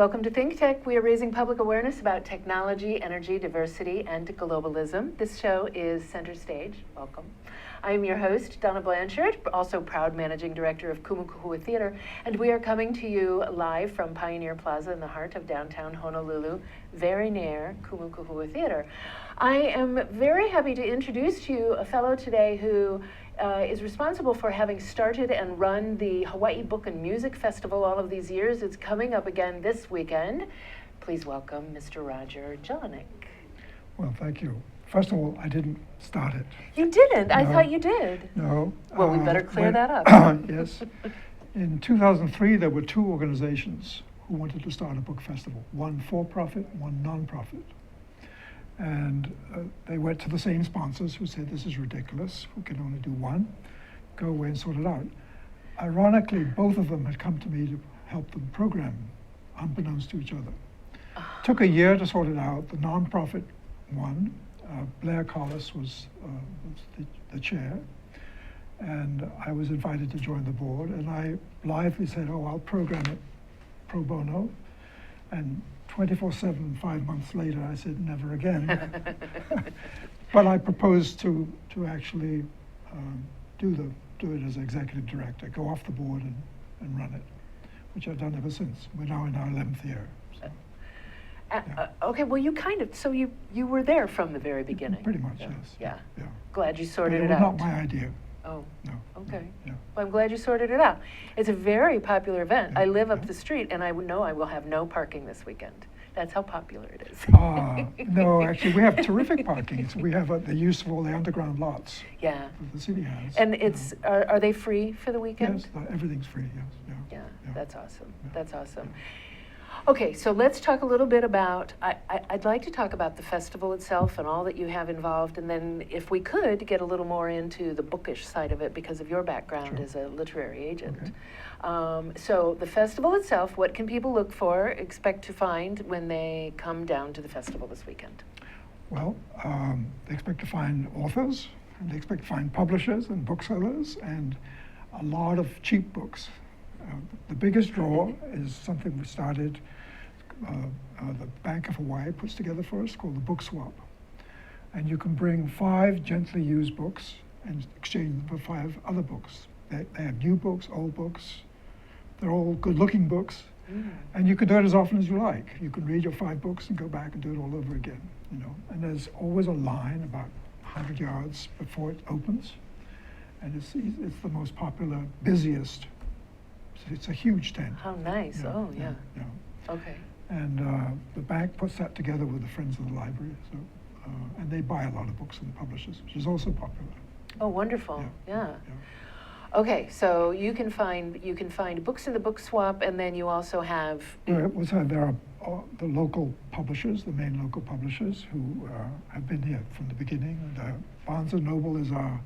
Welcome to Think Tech. We are raising public awareness about technology, energy, diversity, and globalism. This show is Center Stage. Welcome. I am your host, Donna Blanchard, also proud managing director of Kumukuhua Theater, and we are coming to you live from Pioneer Plaza in the heart of downtown Honolulu, very near Kumukuhua Theater. I am very happy to introduce to you a fellow today who is responsible for having started and run the Hawaii Book and Music Festival all of these years. It's coming up again this weekend. Please welcome Mr. Roger Jellinek. Well, thank you. First of all, I didn't start it. You didn't? No. I thought you did. No. Well, we better clear that up. Yes. In 2003, there were two organizations who wanted to start a book festival, one for-profit, one non-profit. And they went to the same sponsors who said, this is ridiculous, we can only do one, go away and sort it out. Ironically, both of them had come to me to help them program, unbeknownst to each other. Took a year to sort it out. The non-profit won. Blair Collis was the chair, and I was invited to join the board, and I blithely said, oh, I'll program it pro bono, and 24/7, 5 months later, I said, never again. But I proposed to actually do it as executive director, go off the board and run it, which I've done ever since. We're now in our 11th year. So. Okay, well, so you were there from the very beginning. Pretty much, yeah. yes. Yeah. Glad you sorted it it out. was not my idea. Oh, no. Okay. Yeah. Well, I'm glad you sorted it out. It's a very popular event. Yeah. I live up the street, and I know I will have no parking this weekend. That's how popular it is. No, actually, we have terrific parking. So we have the use of all the underground lots that the city has. And it's are they free for the weekend? Yes, everything's free, yes. Yeah, Yeah. that's awesome. Yeah. That's awesome. Okay, so let's talk a little bit about, I'd like to talk about the festival itself and all that you have involved, and then if we could, get a little more into the bookish side of it because of your background as a literary agent. Okay. So the festival itself, what can people look for, expect to find when they come down to the festival this weekend? Well, they expect to find authors, and they expect to find publishers and booksellers, and a lot of cheap books. The biggest draw is something we started, the Bank of Hawaii puts together for us, called the Book Swap. And you can bring 5 gently used books and exchange them for 5 other books. They have new books, old books. They're all good-looking books. And you can do it as often as you like. You can read your 5 books and go back and do it all over again. And there's always a line about 100 yards before it opens. And it's the most popular, busiest. It's a huge tent. How nice. Yeah. Okay. And the bank puts that together with the Friends of the Library. So, and they buy a lot of books from the publishers, which is also popular. Oh, wonderful. Yeah. Okay, so you can find books in the Book Swap, and then you also have... There are the local publishers, the main local publishers, who have been here from the beginning. And, Barnes & Noble is our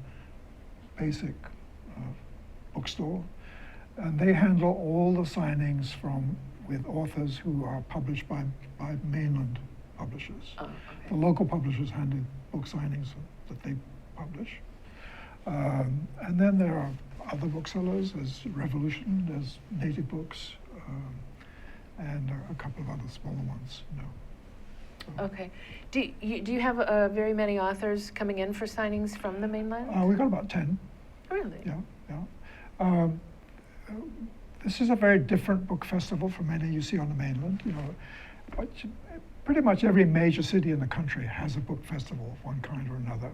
basic bookstore. And they handle all the signings with authors who are published by mainland publishers. Oh, okay. The local publishers handle book signings that they publish. And then there are other booksellers. There's Revolution, there's Native Books, and a couple of other smaller ones. So. Okay. Do you have very many authors coming in for signings from the mainland? We've got about 10. Really? Yeah. This is a very different book festival from any you see on the mainland. But pretty much every major city in the country has a book festival of one kind or another.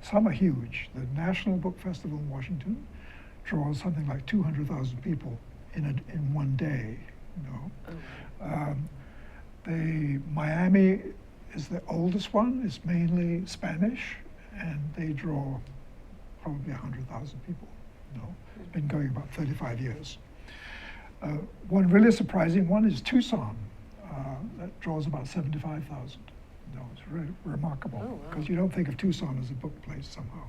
Some are huge. The National Book Festival in Washington draws something like 200,000 people in one day. Miami is the oldest one. It's mainly Spanish, and they draw probably 100,000 people. It's been going about 35 years. One really surprising one is Tucson. That draws about 75,000. It's really remarkable, because you don't think of Tucson as a book place somehow.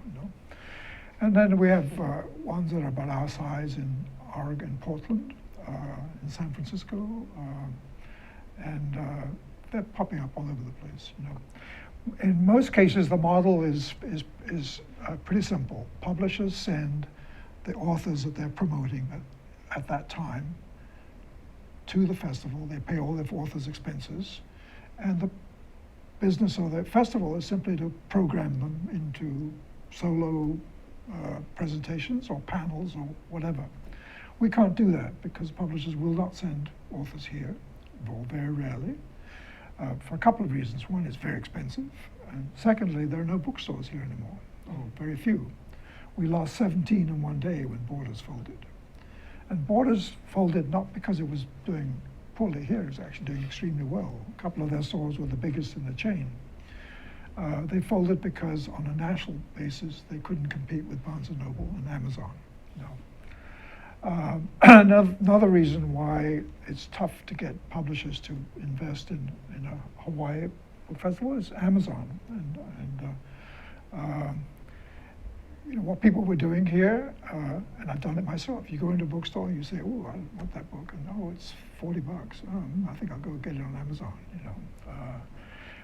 And then we have ones that are about our size in Oregon, Portland, in San Francisco, and they're popping up all over the place. In most cases, the model is pretty simple. Publishers send the authors that they're promoting at that time to the festival. They pay all their authors' expenses, and the business of the festival is simply to program them into solo presentations or panels or whatever. We can't do that because publishers will not send authors here, or very rarely, for a couple of reasons. One, it's very expensive, and secondly, there are no bookstores here anymore, or very few. We lost 17 in one day when Borders folded. And Borders folded not because it was doing poorly here, it was actually doing extremely well. A couple of their stores were the biggest in the chain. They folded because on a national basis, they couldn't compete with Barnes & Noble and Amazon. Another reason why it's tough to get publishers to invest in a Hawaii Book Festival is Amazon. You know, what people were doing here, and I've done it myself. You go into a bookstore and you say, oh, I want that book, and oh, it's $40. I think I'll go get it on Amazon, you know.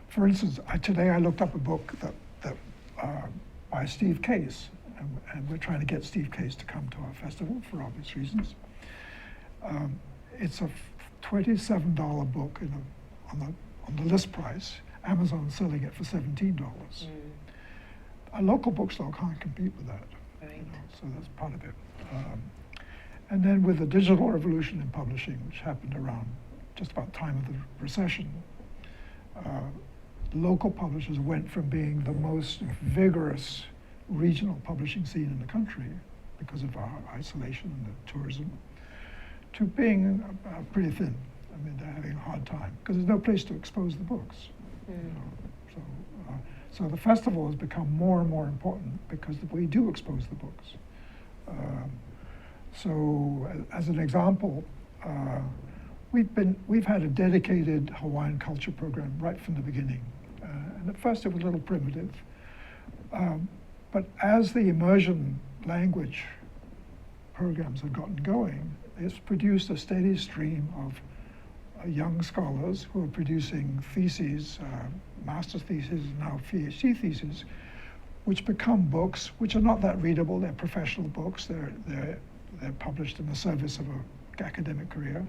For instance, today I looked up a book that by Steve Case, and we're trying to get Steve Case to come to our festival for obvious reasons. It's a $27 book on the list price. Amazon's selling it for $17. A local bookstore can't compete with that. Right. You know, so that's part of it. And then with the digital revolution in publishing, which happened around just about the time of the recession, local publishers went from being the most vigorous regional publishing scene in the country because of our isolation and the tourism, to being pretty thin. I mean, they're having a hard time because there's no place to expose the books. You know? So the festival has become more and more important because we do expose the books. So as an example, we've had a dedicated Hawaiian culture program right from the beginning. And at first it was a little primitive. But as the immersion language programs have gotten going, it's produced a steady stream of young scholars who are producing theses, master's theses, now PhD theses, which become books, which are not that readable. They're professional books. They're published in the service of an academic career.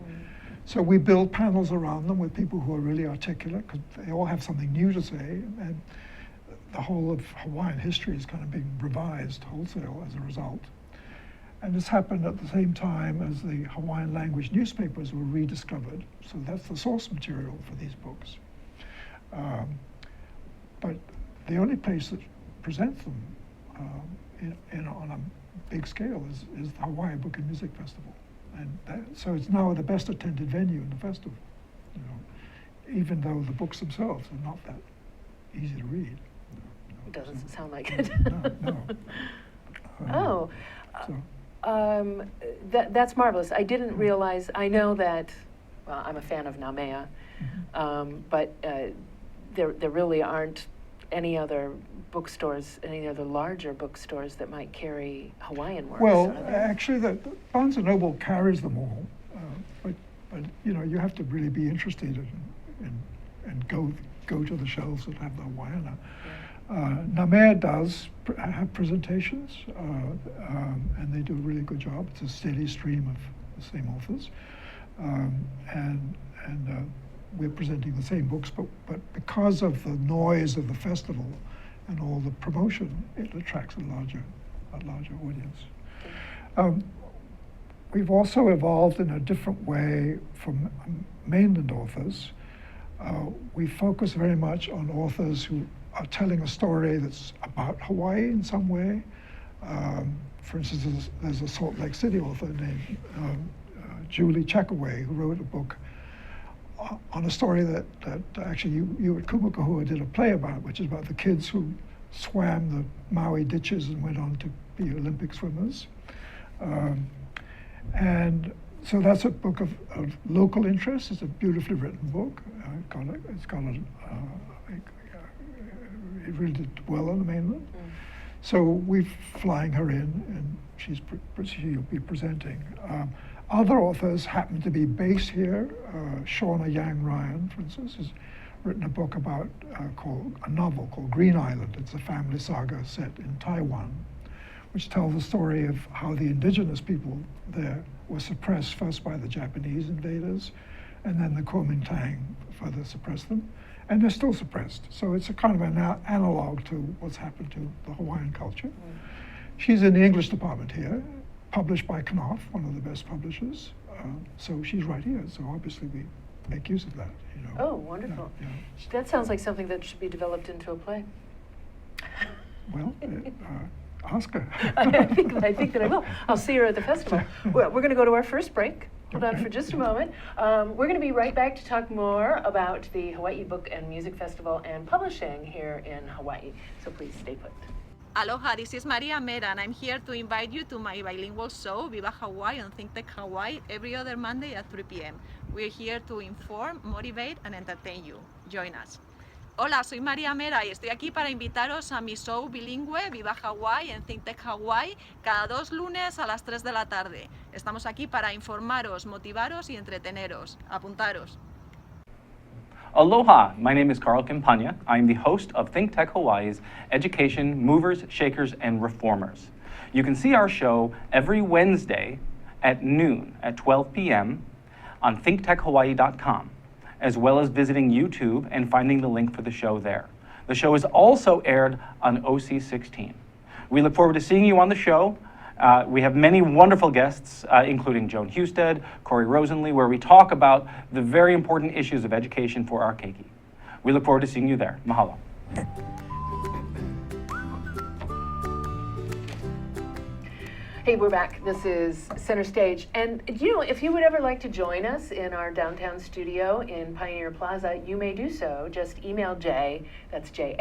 So we build panels around them with people who are really articulate, because they all have something new to say, and the whole of Hawaiian history is kind of being revised wholesale as a result. And this happened at the same time as the Hawaiian language newspapers were rediscovered. So that's the source material for these books. But the only place that presents them on a big scale is the Hawaii Book and Music Festival. And so it's now the best attended venue in the festival, you know, even though the books themselves are not that easy to read. It doesn't sound like it. No. That's marvelous. I didn't realize, I know that, well, I'm a fan of Namea, but there really aren't any other bookstores, any other larger bookstores that might carry Hawaiian works. Well, actually, the Barnes & Noble carries them all, but you know, you have to really be interested and go to the shelves that have the Hawaiian. Namea does have presentations, and they do a really good job. It's a steady stream of the same authors, and we're presenting the same books, but because of the noise of the festival and all the promotion, it attracts a larger audience. We've also evolved in a different way from mainland authors. We focus very much on authors who are telling a story that's about Hawaii in some way. For instance, there's a Salt Lake City author named Julie Checkaway, who wrote a book on a story that actually you at Kumukahua did a play about, which is about the kids who swam the Maui ditches and went on to be Olympic swimmers. And so that's a book of local interest. It's a beautifully written book. It really did well on the mainland. So we're flying her in, and she'll be presenting. Other authors happen to be based here. Shauna Yang Ryan, for instance, has written a book about a novel called Green Island. It's a family saga set in Taiwan, which tells the story of how the indigenous people there were suppressed first by the Japanese invaders, and then the Kuomintang further suppressed them, and they're still suppressed. So it's a kind of an analog to what's happened to the Hawaiian culture. She's in the English department here, published by Knopf, one of the best publishers. So she's right here. So obviously we make use of that. You know. Oh, wonderful. Yeah. That sounds like something that should be developed into a play. Well, ask her. I think that I will. I'll see her at the festival. Well, we're going to go to our first break. Hold on Okay. for just a moment. We're going to be right back to talk more about the Hawaii Book and Music Festival and publishing here in Hawaii. So please stay put. Aloha, this is Maria Mera, and I'm here to invite you to my bilingual show, Viva Hawaii on Think Tech Hawaii, every other Monday at 3 p.m. We're here to inform, motivate, and entertain you. Join us. Hola, soy María Mera y estoy aquí para invitaros a mi show bilingüe Viva Hawaii en Think Tech Hawaii cada 2 lunes a las 3 de la tarde. Estamos aquí para informaros, motivaros y entreteneros. Apuntaros. Aloha, my name is Carl Campagna. I'm the host of Think Tech Hawaii's Education Movers, Shakers, and Reformers. You can see our show every Wednesday at noon at 12 p.m. on thinktechhawaii.com, as well as visiting YouTube and finding the link for the show there. The show is also aired on OC16. We look forward to seeing you on the show. We have many wonderful guests, including Joan Husted, Corey Rosenlee, where we talk about the very important issues of education for our keiki. We look forward to seeing you there. Mahalo. Hey, we're back. This is Center Stage. And you know, if you would ever like to join us in our downtown studio in Pioneer Plaza, you may do so. Just email Jay, that's Jay,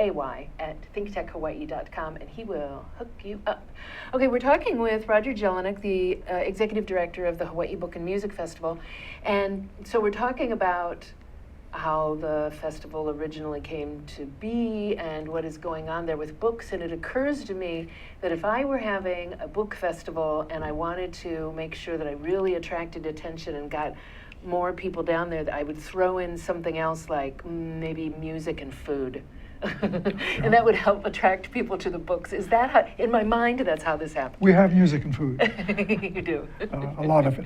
at thinktechhawaii.com, and he will hook you up. Okay, we're talking with Roger Jellinek, the executive director of the Hawaii Book and Music Festival. And so we're talking about how the festival originally came to be and what is going on there with books. And it occurs to me that if I were having a book festival and I wanted to make sure that I really attracted attention and got more people down there, that I would throw in something else like maybe music and food. And that would help attract people to the books. Is that how, in my mind, that's how this happened? We have music and food. You do. A lot of it.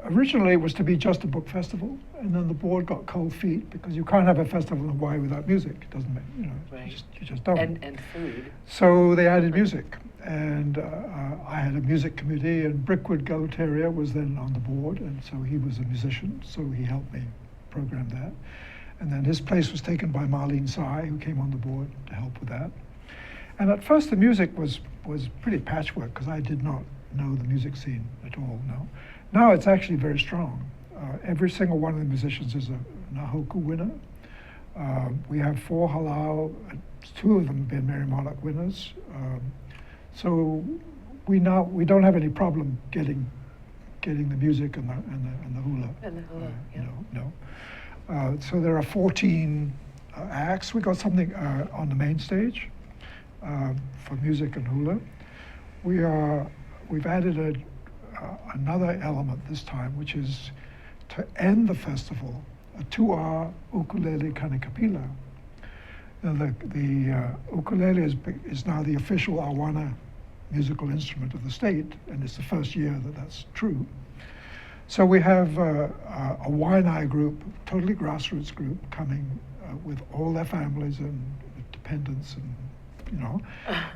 Originally, it was to be just a book festival, and then the board got cold feet because you can't have a festival in Hawaii without music. It doesn't make, you know, Right. you just don't. And food. So they added music, and I had a music committee, and Brickwood Galataria was then on the board, and so he was a musician, so he helped me program that. And then his place was taken by Marlene Tsai, who came on the board to help with that. And at first the music was pretty patchwork because I did not know the music scene at all, no. Now it's actually very strong. Every single one of the musicians is a Nahoku winner. We have 4 halau, 2 of them have been Mary Monarch winners. So we don't have any problem getting the music and the hula. And the hula, yeah. No. So there are 14 acts. We got something on the main stage for music and hula. We've added another element this time, which is to end the festival, a 2-hour ukulele kanekapila. The ukulele is now the official awana musical instrument of the state, and it's the first year that that's true. So we have a Waianae group, totally grassroots group, coming with all their families and dependents, and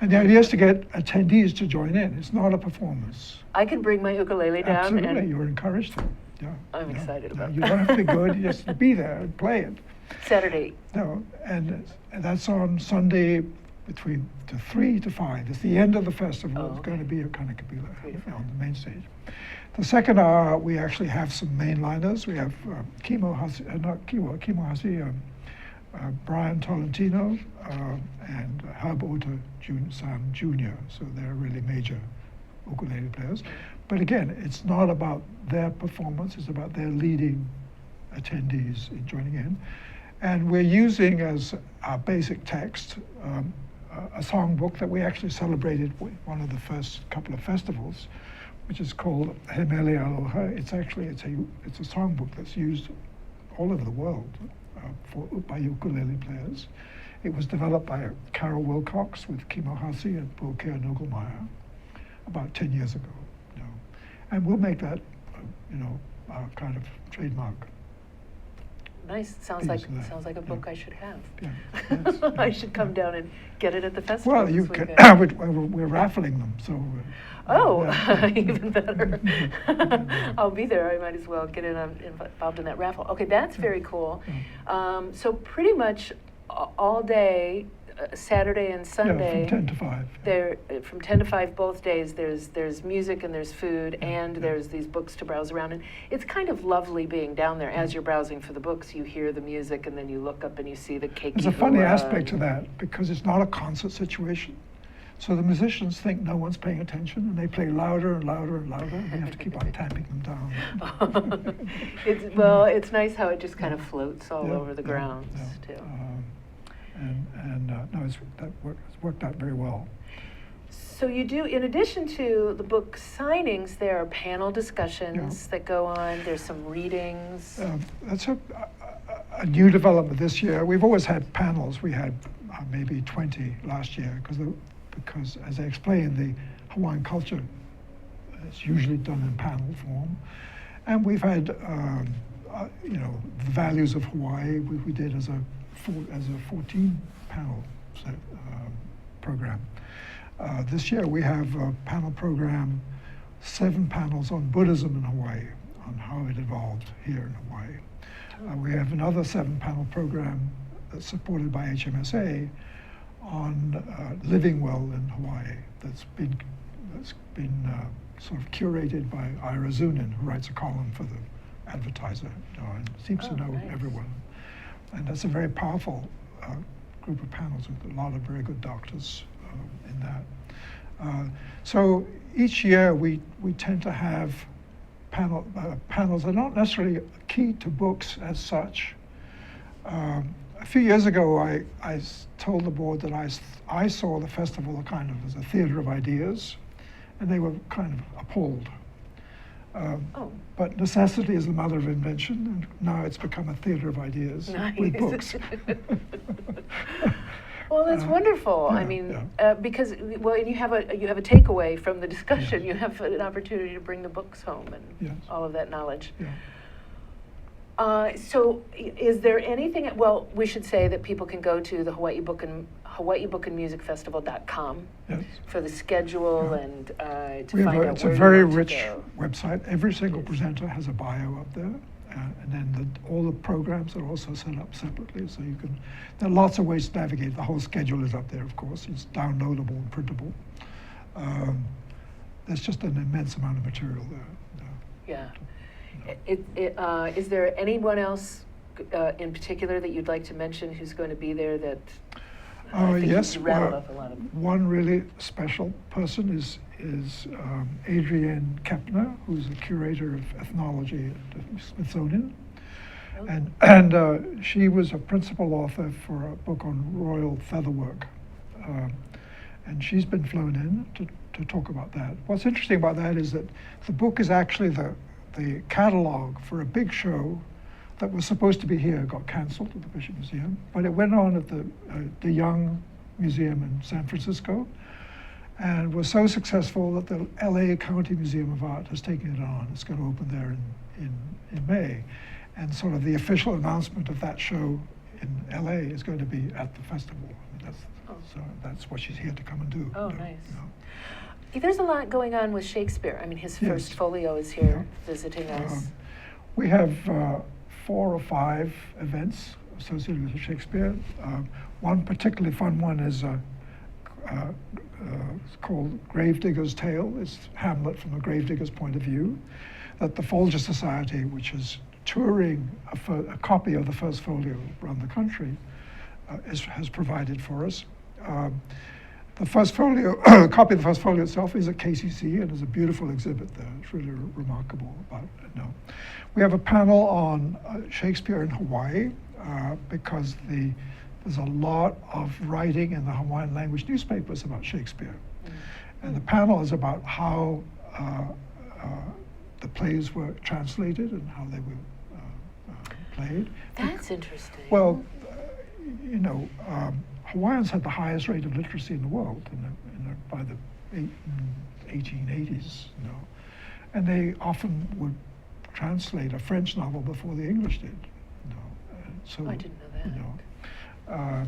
and the idea is to get attendees to join in. It's not a performance. I can bring my ukulele down. Absolutely, And you're encouraged to. Yeah. I'm excited about You that. don't have to be good, you just be there and play it. Saturday. No, and that's on Sunday between 3 to 5. It's the end of the festival. Oh, It's going to okay. be a kind of kabila 3 to 5. on the main stage. The second hour, we actually have some mainliners. We have Kimo Hasi, Brian Tolentino, and Herb Ota Sam Jr. So they're really major ukulele players. But again, it's not about their performance, it's about their leading attendees in joining in. And we're using as our basic text a songbook that we actually celebrated with one of the first couple of festivals, which is called Hemele Aloha. It's a songbook that's used all over the world by ukulele players. It was developed by Carol Wilcox with Kimo Hasi and Bokeh Nogelmeyer about 10 years ago. And we'll make that, our kind of trademark. Nice. Sounds piece like of that. sounds like a book I should have. Yeah. Yes, I yeah, should come yeah. down and get it at the festival. Well, this you can. weekend. We're raffling them, so. Oh, yeah. even better. I'll be there. I might as well get involved in that raffle. Okay, that's very cool. So pretty much all day, Saturday and Sunday. Yeah, from 10 to 5. There, from 10 to 5 both days, there's music and there's food and yeah. there's these books to browse around. And it's kind of lovely being down there. As you're browsing for the books, you hear the music and then you look up and you see the Keiki. There's a funny aspect to that because it's not a concert situation. So the musicians think no one's paying attention and they play louder and louder and louder. And you have to keep on tapping them down. It's nice how it just kind of floats all Yeah, over the yeah, grounds, yeah. too. No, it's worked out very well. So you do, in addition to the book signings, there are panel discussions that go on. There's some readings. That's a new development this year. We've always had panels. We had maybe 20 last year because, as I explained, the Hawaiian culture is usually done in panel form. And we've had, the values of Hawaii. We did as a 14-panel program. This year we have a panel program, 7 panels on Buddhism in Hawaii, on how it evolved here in Hawaii. We have another 7-panel program that's supported by HMSA on living well in Hawaii. That's been sort of curated by Ira Zunin, who writes a column for the Advertiser, and seems to know nice. everyone. And that's a very powerful group of panels with a lot of very good doctors in that. So each year we tend to have panels that are not necessarily key to books as such. A few years ago, I told the board that I saw the festival kind of as a theater of ideas, and they were kind of appalled. But necessity is the mother of invention, and now it's become a theater of ideas with books. Well, that's wonderful. yeah, I mean, yeah. because you have a takeaway from the discussion. You have an opportunity to bring the books home and all of that knowledge. Yeah. So, is there anything? Well, we should say that people can go to the Hawaii Book and Festival.com Yes. for the schedule Yeah. and to find out It's where a you very want to rich go. website. Every single presenter has a bio up there, and then all the programs are also set up separately. So there are lots of ways to navigate. The whole schedule is up there, of course. It's downloadable and printable. There's just an immense amount of material there. Yeah. Is there anyone else in particular that you'd like to mention who's going to be there that I think Yes, you rattled off a lot of. one really special person is Adrienne Kepner, who's a curator of ethnology at the Smithsonian. Oh. And she was a principal author for a book on royal featherwork. And she's been flown in to talk about that. What's interesting about that is that the book is actually the catalog for a big show that was supposed to be here, got canceled at the Bishop Museum, but it went on at the Young Museum in San Francisco, and was so successful that the LA County Museum of Art has taken it on. It's going to open there in May, and sort of the official announcement of that show in LA is going to be at the festival. So that's what she's here to come and do. Oh, nice. There's a lot going on with Shakespeare. I mean, his first folio is here visiting us. We have 4 or 5 events associated with Shakespeare. One particularly fun one is it's called Gravedigger's Tale. It's Hamlet from a gravedigger's point of view, that the Folger Society, which is touring a copy of the first folio around the country, has provided for us. The first folio, copy of the first folio itself is at KCC, and there's a beautiful exhibit there. It's really remarkable about it. No. We have a panel on Shakespeare in Hawaii, because there's a lot of writing in the Hawaiian language newspapers about Shakespeare. And the panel is about how the plays were translated and how they were played. That's interesting. Well, Hawaiians had the highest rate of literacy in the world by the 1880s, And they often would translate a French novel before the English did. So, I didn't know that.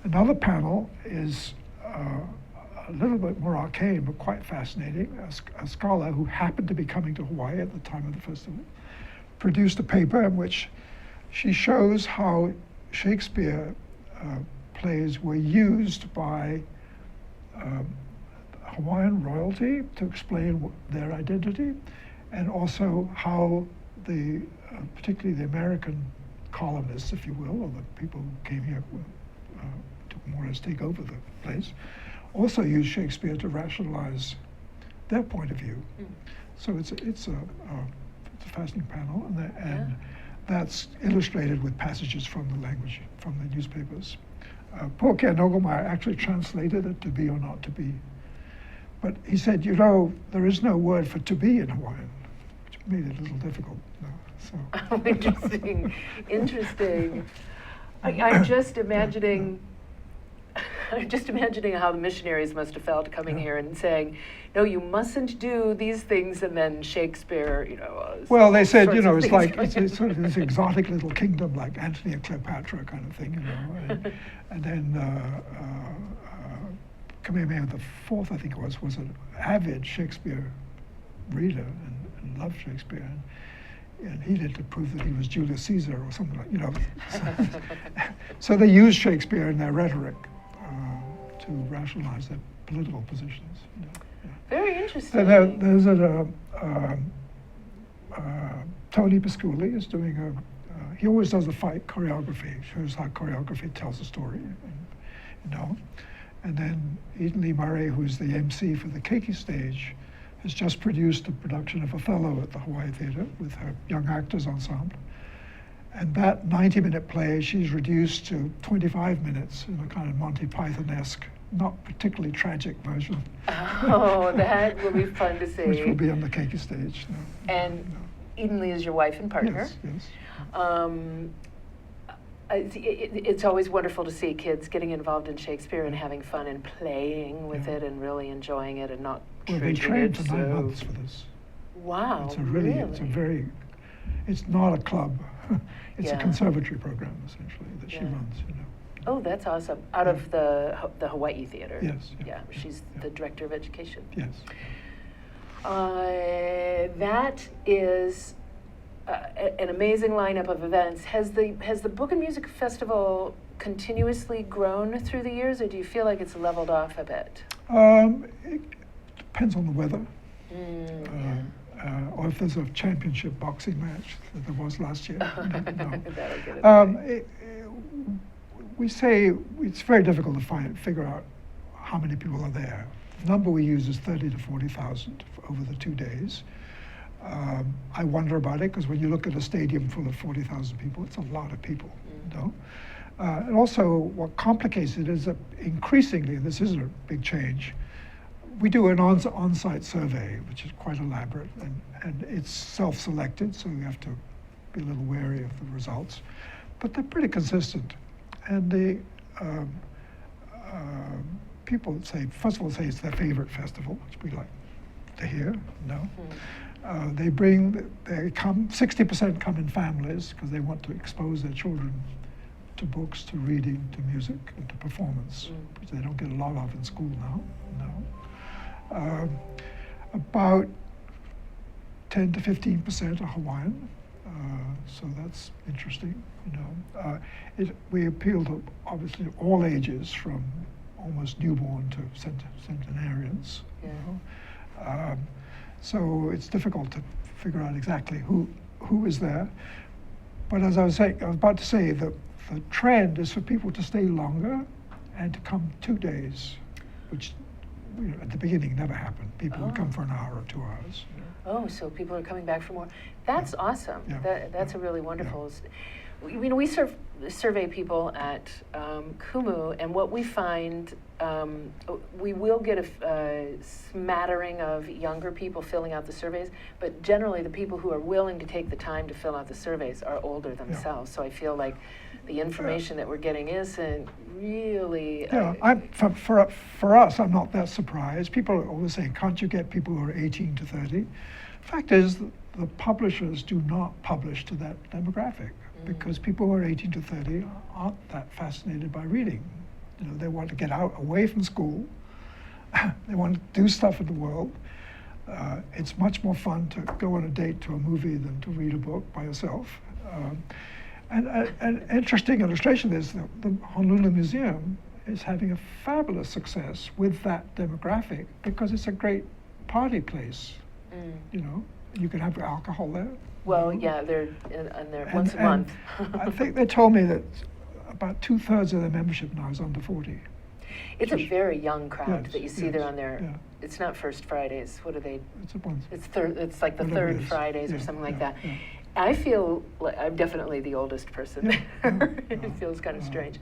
Another panel is a little bit more arcane, but quite fascinating. A scholar who happened to be coming to Hawaii at the time of the festival produced a paper in which she shows how Shakespeare plays were used by Hawaiian royalty to explain their identity, and also how the, particularly the American colonists, if you will, or the people who came here to more or less take over the place, also used Shakespeare to rationalize their point of view. So it's a fascinating panel, and that's illustrated with passages from the language, from the newspapers. Poor Ken Ogelmeyer actually translated it, to be or not to be. But he said, you know, there is no word for to be in Hawaiian, which made it a little difficult. Oh, interesting, interesting. I'm just imagining how the missionaries must have felt coming here and saying, no, you mustn't do these things, and then Shakespeare, you know. Well, they said, you know, it's like, it's sort of this exotic little kingdom like Antony and Cleopatra kind of thing, you know. And then Kamehameha IV, I think it was an avid Shakespeare reader and loved Shakespeare. And he did to prove that he was Julius Caesar or something like, you know. So they used Shakespeare in their rhetoric to rationalize their political positions. You know. Very interesting. There's Tony Pasculi is doing he always does the fight choreography, shows how choreography tells a story, you know. And then Eden Lee Murray, who's the MC for the Keiki stage, has just produced a production of Othello at the Hawaii Theatre with her Young Actors Ensemble. And that 90-minute play, she's reduced to 25 minutes in a kind of Monty Python-esque, not particularly tragic version. Oh, that will be fun to see. Which will be on the Keiki stage. And Eden Lee is your wife and partner. Yes. It's always wonderful to see kids getting involved in Shakespeare and having fun and playing with it and really enjoying it and not Well, they treating trained it for 9 so. months for this. Wow, It's a really, it's not a club. It's a conservatory program, essentially, that she runs, you know. Oh, that's awesome. Out of the Hawaii Theater. Yes. Yeah, she's the director of education. Yes. That is an amazing lineup of events. Has the Book and Music Festival continuously grown through the years, or do you feel like it's leveled off a bit? It depends on the weather. Or if there's a championship boxing match that there was last year. That'll get it. We say it's very difficult to figure out how many people are there. The number we use is 30 to 40,000 over the 2 days. I wonder about it because when you look at a stadium full of 40,000 people, it's a lot of people. You know? And also, what complicates it is that increasingly, this is a big change, we do an on-site survey, which is quite elaborate, and it's self-selected, so you have to be a little wary of the results. But they're pretty consistent. And the people say, first of all, say it's their favorite festival, which we like to hear, They come, 60% come in families because they want to expose their children to books, to reading, to music, and to performance, which they don't get a lot of in school now. About 10 to 15% are Hawaiian, so that's interesting. You know, we appeal to obviously all ages, from almost newborn to centenarians. You know? So it's difficult to figure out exactly who is there. But as I was about to say, the trend is for people to stay longer and to come 2 days, which at the beginning never happened. People would come for an hour or 2 hours. Oh, so people are coming back for more. That's awesome. That's a really wonderful. We survey people at Kumu, and what we find, we will get a smattering of younger people filling out the surveys, but generally the people who are willing to take the time to fill out the surveys are older themselves. So I feel like the information that we're getting isn't really. For us, I'm not that surprised. People are always saying, can't you get people who are 18 to 30? Fact is, the publishers do not publish to that demographic because people who are 18 to 30 aren't that fascinated by reading. You know, they want to get out away from school. They want to do stuff in the world. It's much more fun to go on a date to a movie than to read a book by yourself. And an interesting illustration is the Honolulu Museum is having a fabulous success with that demographic because it's a great party place. You know, you can have alcohol there. Well, yeah, they're once a month. I think they told me that about 2/3 of their membership now is under 40. It's a very young crowd Yes, that you see yes, there on their. yeah. It's not First Fridays. What are they? It's a bunch. It's third. It's like the Whatever it third is. Fridays or Yeah, something like yeah, that. yeah. I feel like I'm definitely the oldest person Yeah, there. yeah, It feels kind of yeah. strange.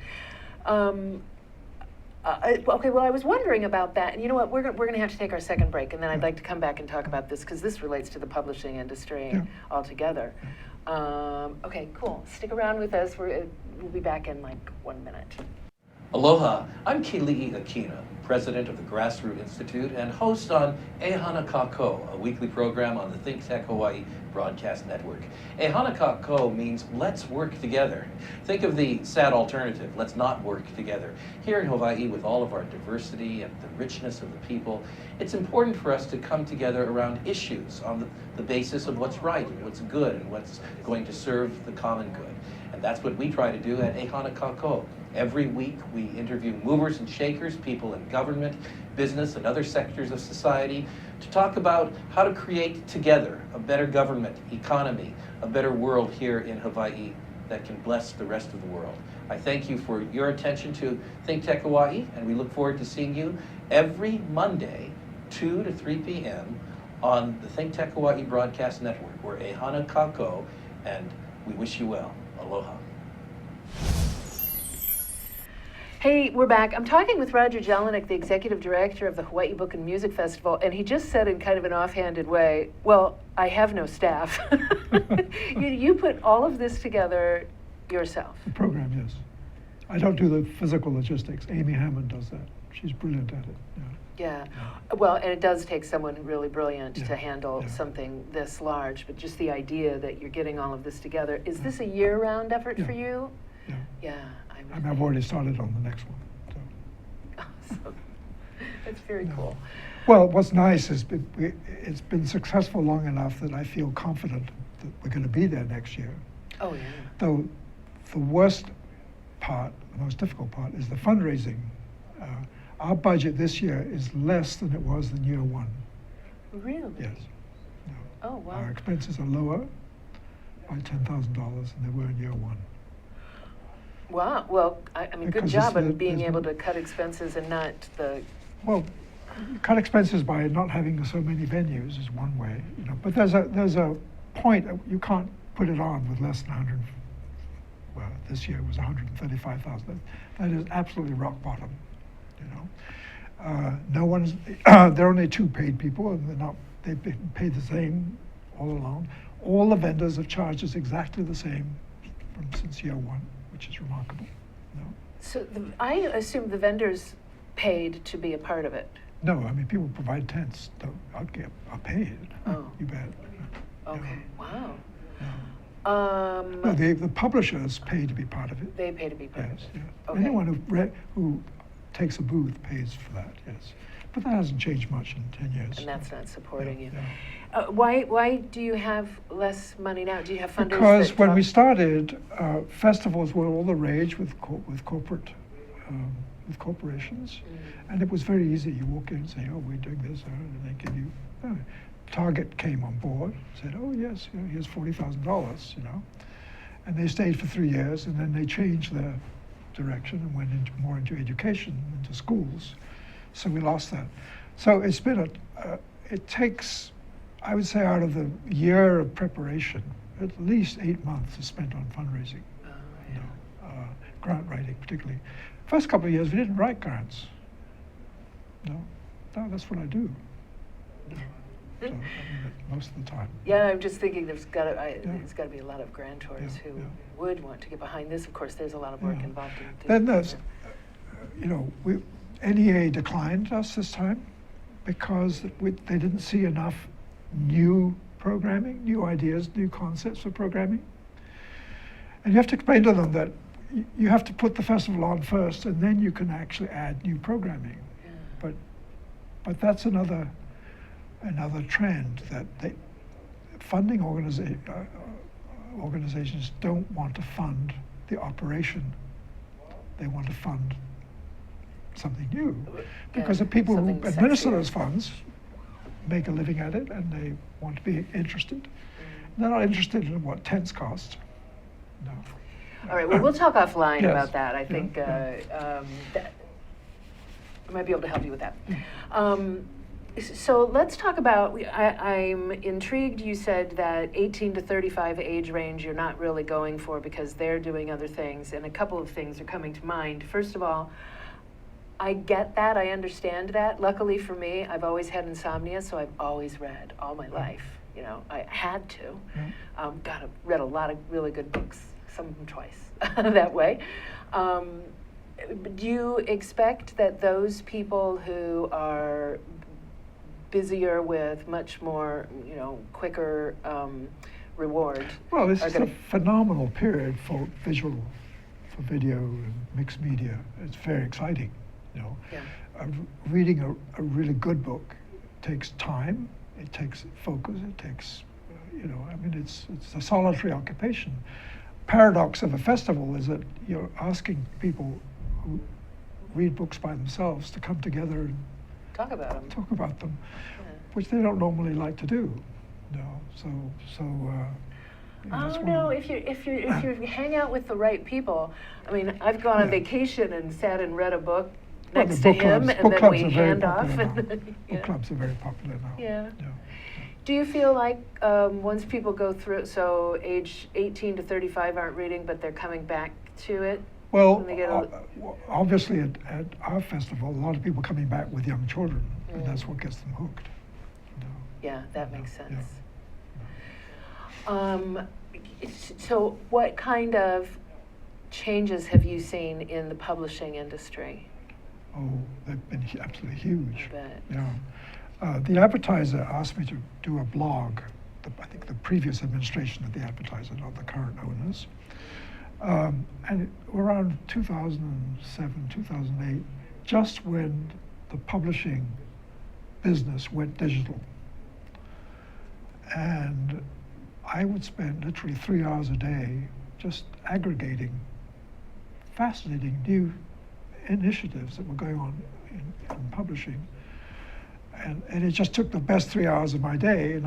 Okay, well, I was wondering about that, and you know what? We're going to have to take our second break, and then I'd Yeah. like to come back and talk about this because this relates to the publishing industry Yeah. altogether. Okay, cool. Stick around with us. We'll be back in like 1 minute. Aloha, I'm Keiki Festival, president of the Grassroot Institute and host on Ehana Kako, a weekly program on the Think Tech Hawaii broadcast network. Ehana Kako means let's work together. Think of the sad alternative, let's not work together. Here in Hawaii, with all of our diversity and the richness of the people, it's important for us to come together around issues on the basis of what's right and what's good and what's going to serve the common good. And that's what we try to do at Ehana Kako. Every week we interview movers and shakers, people in government, business, and other sectors of society to talk about how to create together a better government, economy, a better world here in Hawaii that can bless the rest of the world. I thank you for your attention to Think Tech Hawaii, and we look forward to seeing you every Monday, 2 to 3 p.m. on the Think Tech Hawaii broadcast network. We're Ehana Kako, and we wish you well. Aloha. Hey, we're back. I'm talking with Roger Jellinek, the executive director of the Hawaii Book and Music Festival, and he just said in kind of an offhanded way, well, I have no staff. You put all of this together yourself. The program, yes. I don't do the physical logistics. Amy Hammond does that. She's brilliant at it. Yeah. Yeah. Well, and it does take someone really brilliant Yeah, to handle yeah. something this large, but just the idea that you're getting all of this together. Is this a year-round effort Yeah. for you? Yeah. Yeah. I mean, I've already started on the next one. So. Awesome. That's very No. cool. Well, what's nice is it's been successful long enough that I feel confident that we're going to be there next year. Oh, yeah. Though the worst part, the most difficult part, is the fundraising. Our budget this year is less than it was in year one. Really? Yes. No. Oh, wow. Our expenses are lower by $10,000 than they were in year one. Wow. Well, I mean, good Because job it's on the- being there's able no- to cut expenses and not the. Well, cut expenses by not having so many venues is one way, you know. But there's a point you can't put it on with less than 100. Well, this year it was 135,000. That is absolutely rock bottom, you know. No one's. There are only 2 paid people, and they're not. They've been paid the same all along. All the vendors have charged us exactly the same since year one, which is remarkable. You know? So I assume the vendors paid to be a part of it. No, I mean, people provide tents. Are paid. Oh. You bet. Okay. Wow. No, the publishers pay to be part of it. They pay to be part Yes. of it. Yeah. Okay. Anyone who takes a booth pays for that. Yes. But that hasn't changed much in 10 years. And that's not supporting you. Yeah. Why do you have less money now? Do you have funders? Because that when we drop- started, festivals were all the rage with corporate, with corporations, and it was very easy. You walk in and say, "Oh, we're doing this," and they give you. Target came on board, said, "Oh yes, you know, here's $40,000," you know, and they stayed for 3 years, and then they changed their direction and went more into education, into schools. So we lost that. So it's been it takes, I would say, out of the year of preparation, at least 8 months is spent on fundraising. Oh, You yeah. know, grant writing particularly. First couple of years we didn't write grants. No, that's what I do. So, I mean, most of the time. Yeah, I'm just thinking there's got to Yeah. be a lot of grantors Yeah, who yeah. would want to get behind this. Of course, there's a lot of work Yeah. involved in it. Then there's, you know, NEA declined us this time because they didn't see enough new programming, new ideas, new concepts for programming. And you have to explain to them that you have to put the festival on first, and then you can actually add new programming. Yeah. But that's another trend that funding organizations don't want to fund the operation. They want to fund something new, because the people who something administer sexier. those funds make a living at it, and they want to be interested. They're not interested in what tents cost. No. All right, well, we'll talk offline Yes. about that. I Yeah, think yeah. that I might be able to help you with that. So let's talk about, I'm intrigued, you said that 18 to 35 age range you're not really going for because they're doing other things, and a couple of things are coming to mind. First of all, I get that, I understand that. Luckily for me, I've always had insomnia, so I've always read all my life. You know, I had to. I've read a lot of really good books, some of them twice, that way. Do you expect that those people who are busier with much more, quicker reward? Well, this are is a gonna- phenomenal period for video and mixed media. It's very exciting, Yeah. Reading a really good book takes time, it takes focus, it takes, it's a solitary occupation. Paradox of a festival is that you're asking people who read books by themselves to come together and Talk about them. talk about them, Yeah. which they don't normally like to do. That's Oh one no! of If you hang out with the right people, I mean, I've gone on Yeah. vacation and sat and read a book Well, next the to book him, clubs- and book then clubs we are very hand off. popular now. And, Book clubs are very popular now. Yeah. Yeah. Do you feel like once people go through, so age 18 to 35 aren't reading, but they're coming back to it? Well, When they get obviously at our festival, a lot of people coming back with young children, and that's what gets them hooked. Yeah, that makes Yeah. sense. So what kind of changes have you seen in the publishing industry? Oh, they've been absolutely huge. I bet. Yeah. The advertiser asked me to do a blog, I think the previous administration of the advertiser, not the current owners. And around 2007, 2008, just when the publishing business went digital. And I would spend literally 3 hours a day just aggregating fascinating new initiatives that were going on in publishing. And it just took the best 3 hours of my day, and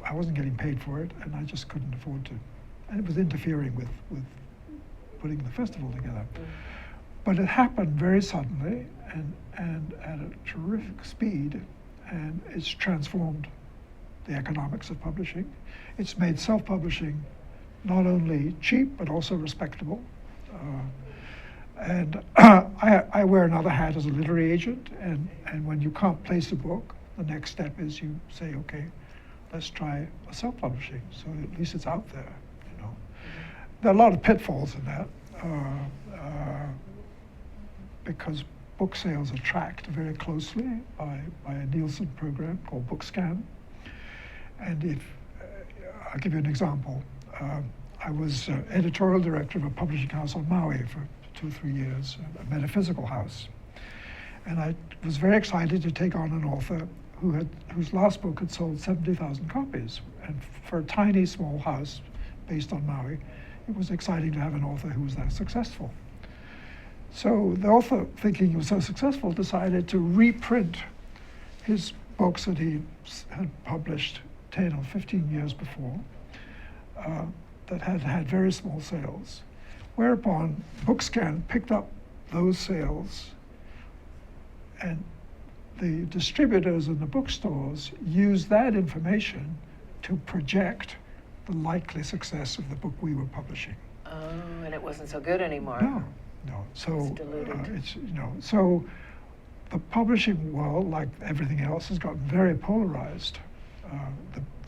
I wasn't getting paid for it, and I just couldn't afford to. And it was interfering with putting the festival together. But it happened very suddenly and at a terrific speed, and it's transformed the economics of publishing. It's made self-publishing not only cheap, but also respectable. And I wear another hat as a literary agent, and when you can't place a book, the next step is you say, okay, let's try a self-publishing, so at least it's out there, There are a lot of pitfalls in that, because book sales are tracked very closely by a Nielsen program called BookScan. And I'll give you an example. I was editorial director of a publishing house on Maui for 2 or 3 years, a metaphysical house. And I was very excited to take on an author whose last book had sold 70,000 copies. And for a tiny, small house based on Maui, it was exciting to have an author who was that successful. So the author, thinking he was so successful, decided to reprint his books that he had published 10 or 15 years before, that had had very small sales. Whereupon BookScan picked up those sales, and the distributors and the bookstores used that information to project the likely success of the book we were publishing. Oh, and it wasn't so good anymore. No. So It's diluted. So the publishing world, like everything else, has gotten very polarized.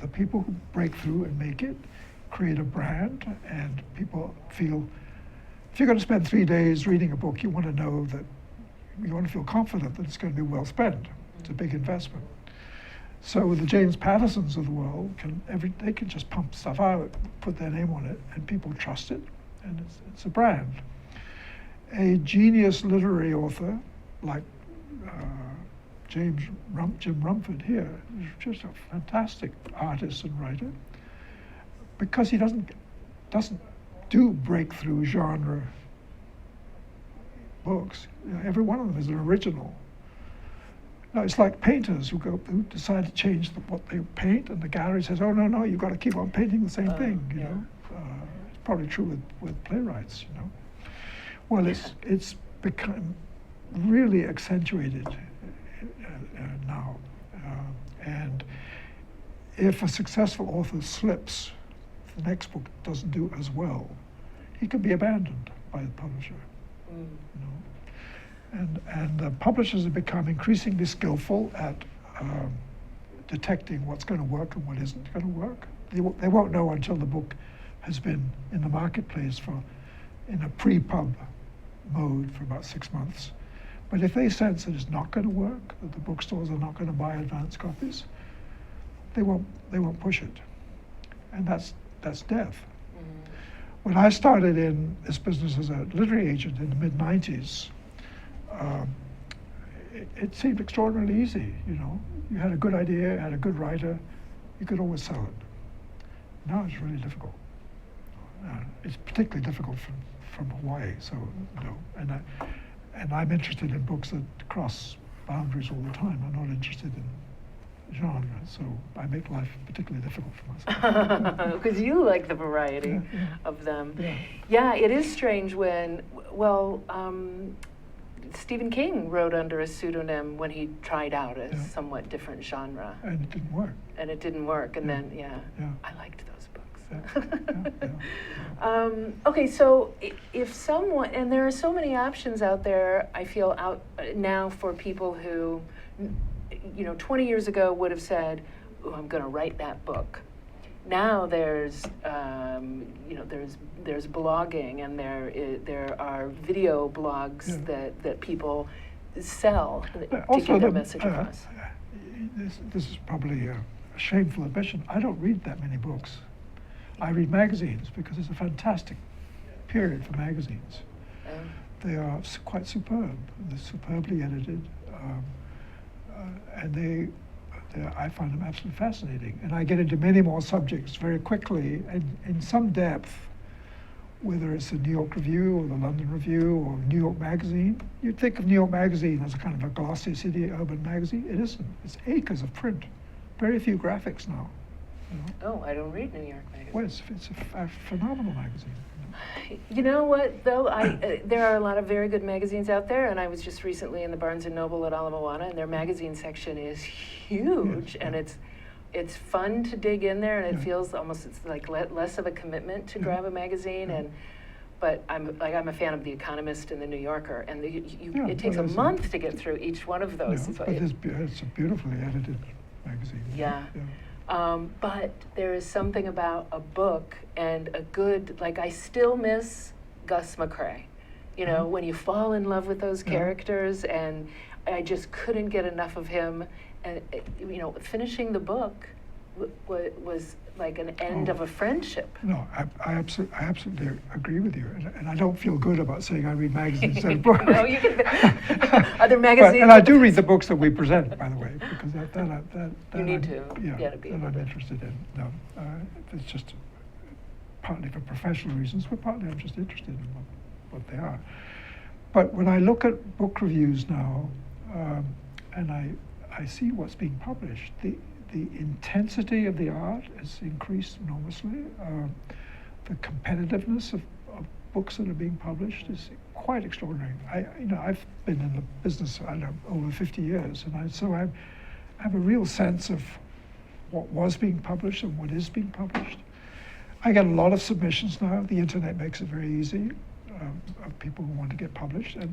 The people who break through and make it create a brand, and people feel if you're going to spend 3 days reading a book, you want to know that you want to feel confident that it's going to be well spent. It's a big investment. So the James Pattersons of the world they can just pump stuff out, put their name on it, and people trust it, and it's a brand. A genius literary author like Jim Rumford here is just a fantastic artist and writer, because he doesn't do breakthrough genre books. You know, every one of them is an original. No, it's like painters who decide to change what they paint, and the gallery says, "Oh no, you've got to keep on painting the same thing." You know, it's probably true with playwrights. You know, well, it's become really accentuated now, and if a successful author slips, the next book doesn't do as well, he can be abandoned by the publisher. You know? And the publishers have become increasingly skillful at detecting what's going to work and what isn't going to work. They won't know until the book has been in the marketplace in a pre-pub mode for about 6 months. But if they sense that it's not going to work, that the bookstores are not going to buy advance copies, they won't push it, and that's death. When I started in this business as a literary agent in the mid-90s, it seemed extraordinarily easy. You know, you had a good idea, had a good writer, you could always sell it. Now it's really difficult. It's particularly difficult from Hawaii. So, you know, and I'm interested in books that cross boundaries all the time. I'm not interested in genre, so I make life particularly difficult for myself. Because you like the variety of them. Yeah, it is strange when, Stephen King wrote under a pseudonym when he tried out a somewhat different genre. And it didn't work. And then, I liked those books. Yeah. Okay, so if someone, and there are so many options out there, I feel out now for people who, 20 years ago would have said, "Oh, I'm going to write that book." Now there's blogging, and there are video blogs that people sell to get their message across. This is probably a shameful admission. I don't read that many books. I read magazines because it's a fantastic period for magazines. They are quite superb. They're superbly edited, and I find them absolutely fascinating. And I get into many more subjects very quickly and in some depth, whether it's the New York Review or the London Review or New York Magazine. You'd think of New York Magazine as a kind of a glossy city urban magazine. It isn't. It's acres of print. Very few graphics now. You know? Oh, I don't read New York Magazine. Well, it's a phenomenal magazine. You know what, though? There are a lot of very good magazines out there, and I was just recently in the Barnes & Noble at Ala Moana, and their magazine section is huge, and it's fun to dig in there, and it feels almost it's like less of a commitment to grab a magazine. But I'm a fan of The Economist and The New Yorker, and it takes a month to get through each one of those. Yeah, but it's a beautifully edited magazine. Yeah. But there is something about a book and a good, I still miss Gus McCrae. When you fall in love with those characters, and I just couldn't get enough of him. And, finishing the book was like an end of a friendship. No, I absolutely agree with you. And I don't feel good about saying I read magazines instead of books. No, you can. Other magazines. And I do read the books that we present, by the way, because that you need to. Yeah, that I'm interested in. No, it's just partly for professional reasons, but partly I'm just interested in what they are. But when I look at book reviews now, and I see what's being published, the intensity of the art has increased enormously. The competitiveness of books that are being published is quite extraordinary. I've been in the business, over 50 years, and so I have a real sense of what was being published and what is being published. I get a lot of submissions now. The internet makes it very easy of people who want to get published, and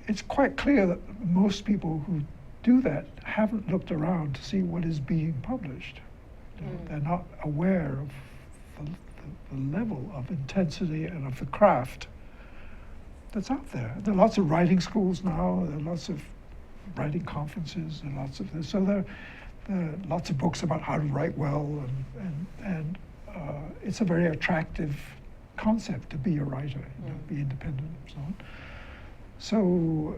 it's quite clear that most people who do that haven't looked around to see what is being published. They're not aware of the level of intensity and of the craft that's out there. There are lots of writing schools now, there are lots of writing conferences, and lots of this. So lots of books about how to write well, and it's a very attractive concept to be a writer, be independent and so on. So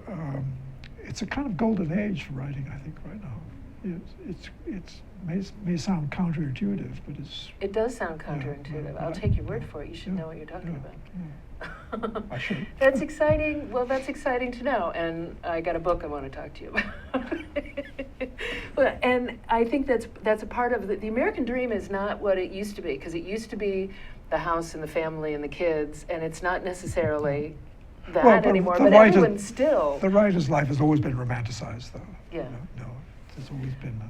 it's a kind of golden age for writing, I think, right now. It may sound counterintuitive, but it's... It does sound counterintuitive. I'll take your word for it. You should know what you're talking about. I should. That's exciting. Well, that's exciting to know. And I got a book I want to talk to you about. And I think that's a part of the American dream is not what it used to be, because it used to be the house and the family and the kids, and it's not necessarily that anymore. But everyone still. The writer's life has always been romanticized, though. Yeah. It's always been,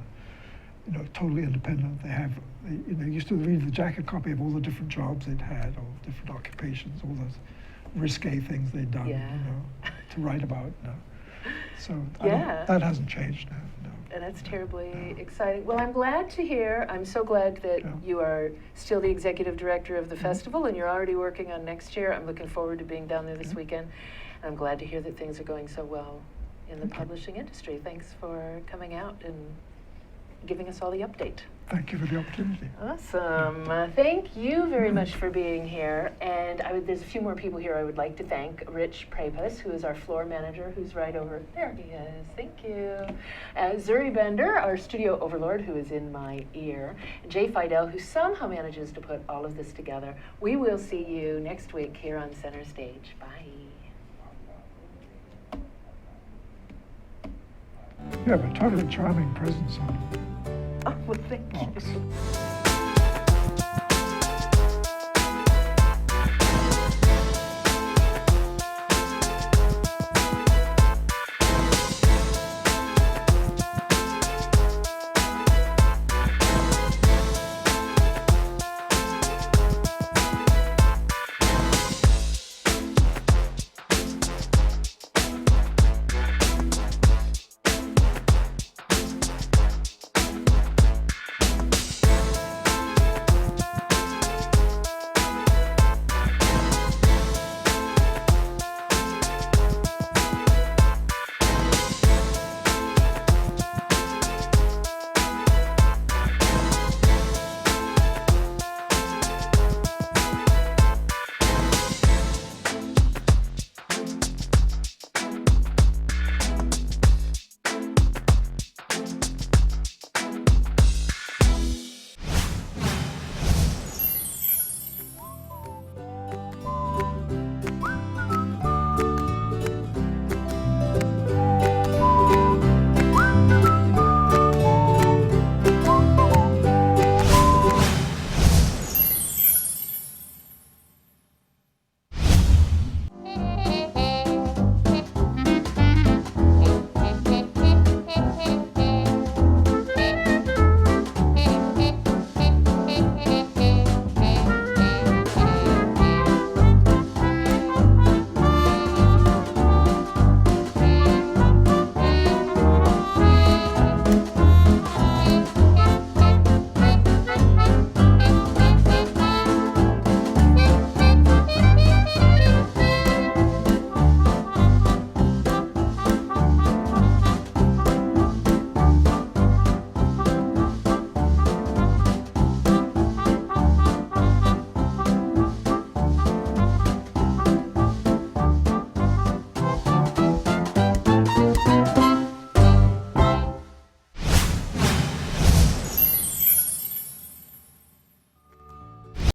totally independent. They used to read the jacket copy of all the different jobs they'd had, all different occupations, all those risque things they'd done, to write about. So that hasn't changed now. No. And that's terribly exciting. Well, I'm glad to hear. I'm so glad that you are still the executive director of the festival, and you're already working on next year. I'm looking forward to being down there this weekend. And I'm glad to hear that things are going so well in the publishing industry. Thanks for coming out and giving us all the update. Thank you for the opportunity. Awesome. Thank you very much for being here. And there's a few more people here I would like to thank. Rich Prapus, who is our floor manager, who's right over there. He is. Thank you. Zuri Bender, our studio overlord, who is in my ear. Jay Fidel, who somehow manages to put all of this together. We will see you next week here on Center Stage. Bye. You have a totally charming presence on Oh, well, thank you. box.